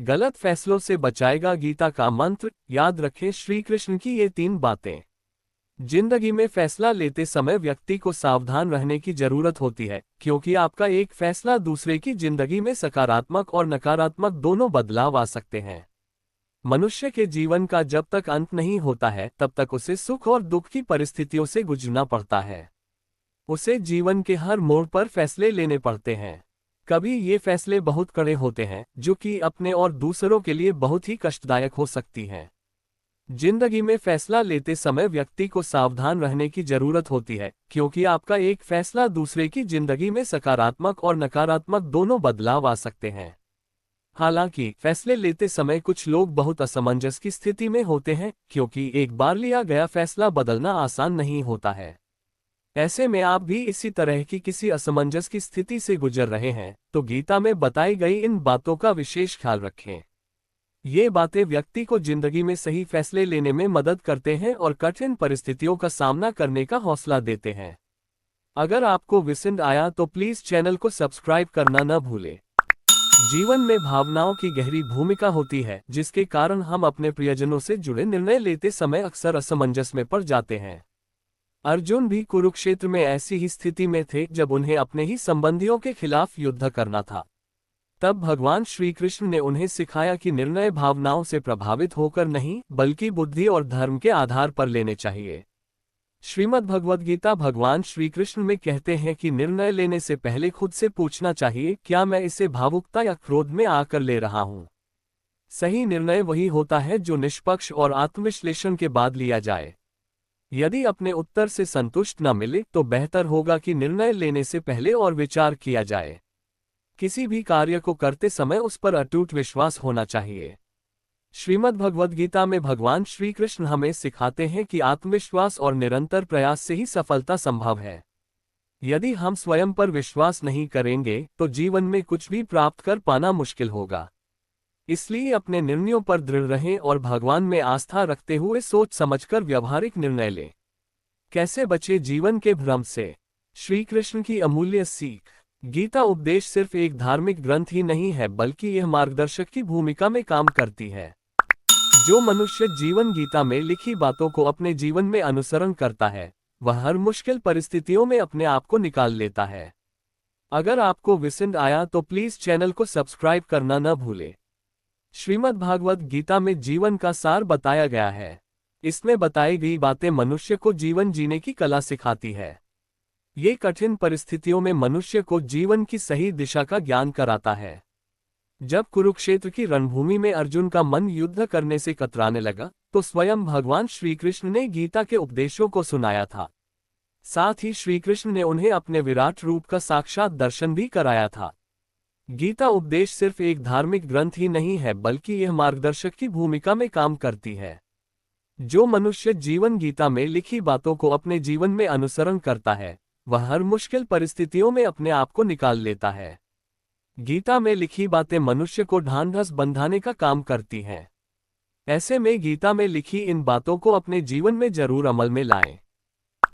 गलत फैसलों से बचाएगा गीता का मंत्र। याद रखें श्री कृष्ण की ये 3 बातें। जिंदगी में फैसला लेते समय व्यक्ति को सावधान रहने की जरूरत होती है, क्योंकि आपका एक फैसला दूसरे की जिंदगी में सकारात्मक और नकारात्मक दोनों बदलाव आ सकते हैं। मनुष्य के जीवन का जब तक अंत नहीं होता है तब तक उसे सुख और दुख की परिस्थितियों से गुजरना पड़ता है। उसे जीवन के हर मोड़ पर फैसले लेने पड़ते हैं। कभी ये फैसले बहुत कड़े होते हैं, जो कि अपने और दूसरों के लिए बहुत ही कष्टदायक हो सकती हैं। जिंदगी में फैसला लेते समय व्यक्ति को सावधान रहने की जरूरत होती है, क्योंकि आपका एक फैसला दूसरे की जिंदगी में सकारात्मक और नकारात्मक दोनों बदलाव आ सकते हैं। हालांकि फैसले लेते समय कुछ लोग बहुत असमंजस की स्थिति में होते हैं, क्योंकि एक बार लिया गया फैसला बदलना आसान नहीं होता है। ऐसे में आप भी इसी तरह की किसी असमंजस की स्थिति से गुजर रहे हैं, तो गीता में बताई गई इन बातों का विशेष ख्याल रखें। ये बातें व्यक्ति को जिंदगी में सही फैसले लेने में मदद करते हैं और कठिन परिस्थितियों का सामना करने का हौसला देते हैं। अगर आपको पसंद आया तो प्लीज चैनल को सब्सक्राइब करना न भूलें। जीवन में भावनाओं की गहरी भूमिका होती है, जिसके कारण हम अपने प्रियजनों से जुड़े निर्णय लेते समय अक्सर असमंजस में पड़ जाते हैं। अर्जुन भी कुरुक्षेत्र में ऐसी ही स्थिति में थे, जब उन्हें अपने ही संबंधियों के खिलाफ युद्ध करना था। तब भगवान श्री कृष्ण ने उन्हें सिखाया कि निर्णय भावनाओं से प्रभावित होकर नहीं, बल्कि बुद्धि और धर्म के आधार पर लेने चाहिए। श्रीमद् भगवद गीता भगवान श्री कृष्ण में कहते हैं कि निर्णय लेने से पहले खुद से पूछना चाहिए, क्या मैं इसे भावुकता या क्रोध में आकर ले रहा हूं। सही निर्णय वही होता है जो निष्पक्ष और आत्मविश्लेषण के बाद लिया जाए। यदि अपने उत्तर से संतुष्ट न मिले तो बेहतर होगा कि निर्णय लेने से पहले और विचार किया जाए। किसी भी कार्य को करते समय उस पर अटूट विश्वास होना चाहिए। श्रीमद् भगवद गीता में भगवान श्री कृष्ण हमें सिखाते हैं कि आत्मविश्वास और निरंतर प्रयास से ही सफलता संभव है। यदि हम स्वयं पर विश्वास नहीं करेंगे तो जीवन में कुछ भी प्राप्त कर पाना मुश्किल होगा। इसलिए अपने निर्णयों पर दृढ़ रहें और भगवान में आस्था रखते हुए सोच समझकर व्यवहारिक निर्णय लें। कैसे बचे जीवन के भ्रम से? श्री कृष्ण की अमूल्य सीख। गीता उपदेश सिर्फ एक धार्मिक ग्रंथ ही नहीं है, बल्कि यह मार्गदर्शक की भूमिका में काम करती है। जो मनुष्य जीवन गीता में लिखी बातों को अपने जीवन में अनुसरण करता है, वह हर मुश्किल परिस्थितियों में अपने आप को निकाल लेता है। अगर आपको पसंद आया तो प्लीज चैनल को सब्सक्राइब करना न भूलें। श्रीमद् भागवत गीता में जीवन का सार बताया गया है। इसमें बताई गई बातें मनुष्य को जीवन जीने की कला सिखाती है। ये कठिन परिस्थितियों में मनुष्य को जीवन की सही दिशा का ज्ञान कराता है। जब कुरुक्षेत्र की रणभूमि में अर्जुन का मन युद्ध करने से कतराने लगा, तो स्वयं भगवान श्री कृष्ण ने गीता के उपदेशों को सुनाया था। साथ ही श्री कृष्ण ने उन्हें अपने विराट रूप का साक्षात दर्शन भी कराया था। गीता उपदेश सिर्फ एक धार्मिक ग्रंथ ही नहीं है, बल्कि यह मार्गदर्शक की भूमिका में काम करती है। जो मनुष्य जीवन गीता में लिखी बातों को अपने जीवन में अनुसरण करता है, वह हर मुश्किल परिस्थितियों में अपने आप को निकाल लेता है। गीता में लिखी बातें मनुष्य को ढांढस बंधाने का काम करती हैं। ऐसे में गीता में लिखी इन बातों को अपने जीवन में जरूर अमल में लाएं।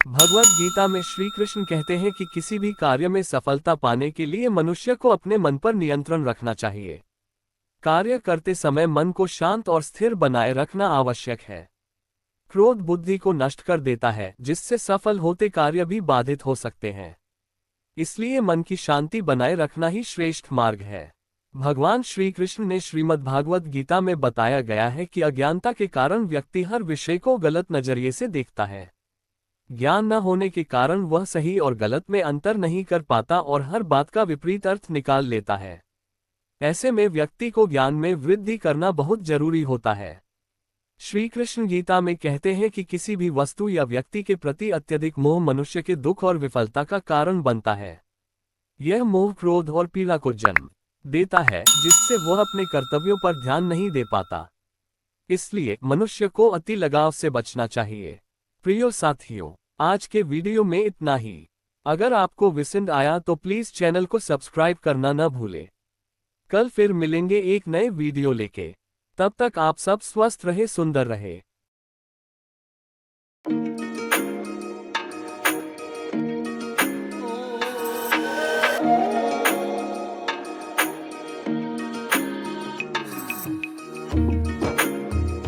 भगवद गीता में श्री कृष्ण कहते हैं कि किसी भी कार्य में सफलता पाने के लिए मनुष्य को अपने मन पर नियंत्रण रखना चाहिए। कार्य करते समय मन को शांत और स्थिर बनाए रखना आवश्यक है। क्रोध बुद्धि को नष्ट कर देता है, जिससे सफल होते कार्य भी बाधित हो सकते हैं। इसलिए मन की शांति बनाए रखना ही श्रेष्ठ मार्ग है। भगवान श्री कृष्ण ने श्रीमद् भागवत गीता में बताया गया है कि अज्ञानता के कारण व्यक्ति हर विषय को गलत नजरिए से देखता है। ज्ञान न होने के कारण वह सही और गलत में अंतर नहीं कर पाता और हर बात का विपरीत अर्थ निकाल लेता है। ऐसे में व्यक्ति को ज्ञान में वृद्धि करना बहुत जरूरी होता है। श्री कृष्ण गीता में कहते हैं कि किसी भी वस्तु या व्यक्ति के प्रति अत्यधिक मोह मनुष्य के दुख और विफलता का कारण बनता है। यह मोह क्रोध और पीड़ा को जन्म देता है, जिससे वह अपने कर्तव्यों पर ध्यान नहीं दे पाता। इसलिए मनुष्य को अति लगाव से बचना चाहिए। प्रिय साथियों, आज के वीडियो में इतना ही। अगर आपको पसंद आया तो प्लीज चैनल को सब्सक्राइब करना न भूलें। कल फिर मिलेंगे एक नए वीडियो लेके। तब तक आप सब स्वस्थ रहे, सुंदर रहे।